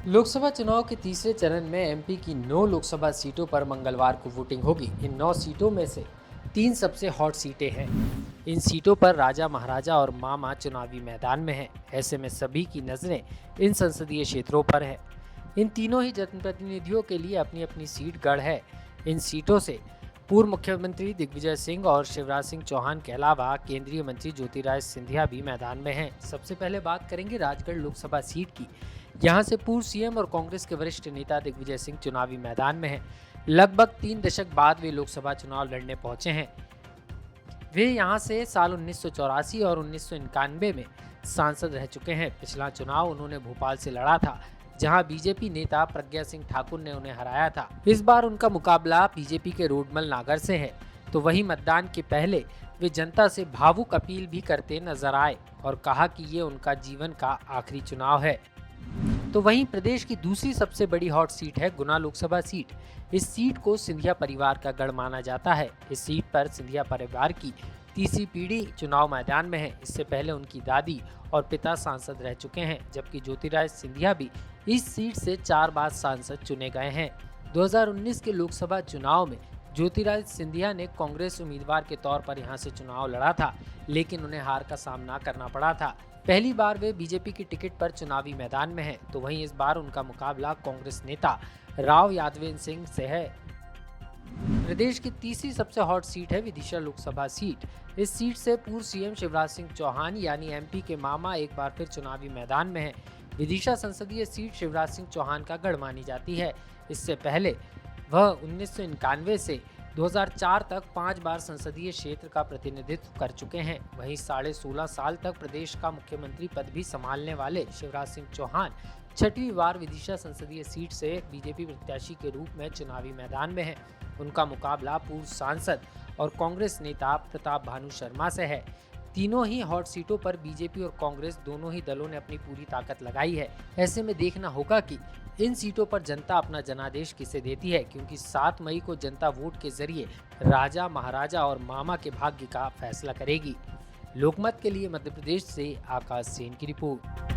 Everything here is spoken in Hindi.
लोकसभा चुनाव के तीसरे चरण में एमपी की 9 लोकसभा सीटों पर मंगलवार को वोटिंग होगी। इन 9 सीटों में से 3 सबसे हॉट सीटें हैं। इन सीटों पर राजा महाराजा और मामा चुनावी मैदान में हैं। ऐसे में सभी की नजरें इन संसदीय क्षेत्रों पर है। इन तीनों ही जनप्रतिनिधियों के लिए अपनी अपनी सीट गढ़ है। इन सीटों से पूर्व मुख्यमंत्री दिग्विजय सिंह और शिवराज सिंह चौहान के अलावा केंद्रीय मंत्री ज्योतिरादित्य सिंधिया भी मैदान में हैं। सबसे पहले बात करेंगे राजगढ़ लोकसभा सीट की। यहां से पूर्व सीएम और कांग्रेस के वरिष्ठ नेता दिग्विजय सिंह चुनावी मैदान में हैं। लगभग 3 दशक बाद वे लोकसभा चुनाव लड़ने पहुंचे हैं। वे यहां से साल 1984 और 1991 में सांसद रह चुके हैं। पिछला चुनाव उन्होंने भोपाल से लड़ा था, जहां बीजेपी नेता प्रज्ञा सिंह ठाकुर ने उन्हें हराया था। इस बार उनका मुकाबला बीजेपी के रोडमल नागर से है। तो वहीं मतदान के पहले वे जनता से भावुक अपील भी करते नजर आए और कहा कि ये उनका जीवन का आखिरी चुनाव है। तो वहीं प्रदेश की दूसरी सबसे बड़ी हॉट सीट है गुना लोकसभा सीट। इस सीट को सिंधिया परिवार का गढ़ माना जाता है। इस सीट पर सिंधिया परिवार की तीसरी पीढ़ी चुनाव मैदान में है। इससे पहले उनकी दादी और पिता सांसद रह चुके हैं, जबकि ज्योतिरादित्य सिंधिया भी इस सीट से 4 बार सांसद चुने गए हैं। 2019 के लोकसभा चुनाव में ज्योतिरादित्य सिंधिया ने कांग्रेस उम्मीदवार के तौर पर यहां से चुनाव लड़ा था, लेकिन उन्हें हार का सामना करना पड़ा था। पहली बार वे बीजेपी की टिकट पर चुनावी मैदान में हैं। तो वहीं इस बार उनका मुकाबला कांग्रेस नेता राव यादवेंद्र सिंह से है। प्रदेश की तीसरी सबसे हॉट सीट है विदिशा लोकसभा सीट। इस सीट से पूर्व सीएम शिवराज सिंह चौहान यानी एमपी के मामा एक बार फिर चुनावी मैदान में हैं। विदिशा संसदीय सीट शिवराज सिंह चौहान का गढ़ मानी जाती है। इससे पहले वह 1991 से 2004 तक 5 बार संसदीय क्षेत्र का प्रतिनिधित्व कर चुके हैं। वहीं 16.5 साल तक प्रदेश का मुख्यमंत्री पद भी संभालने वाले शिवराज सिंह चौहान 6वीं बार विदिशा संसदीय सीट से बीजेपी प्रत्याशी के रूप में चुनावी मैदान में है। उनका मुकाबला पूर्व सांसद और कांग्रेस नेता प्रताप भानु शर्मा से है। तीनों ही हॉट सीटों पर बीजेपी और कांग्रेस दोनों ही दलों ने अपनी पूरी ताकत लगाई है। ऐसे में देखना होगा कि इन सीटों पर जनता अपना जनादेश किसे देती है, क्योंकि 7 मई को जनता वोट के जरिए राजा, महाराजा और मामा के भाग्य का फैसला करेगी। लोकमत के लिए मध्य प्रदेश से आकाश सेन की रिपोर्ट।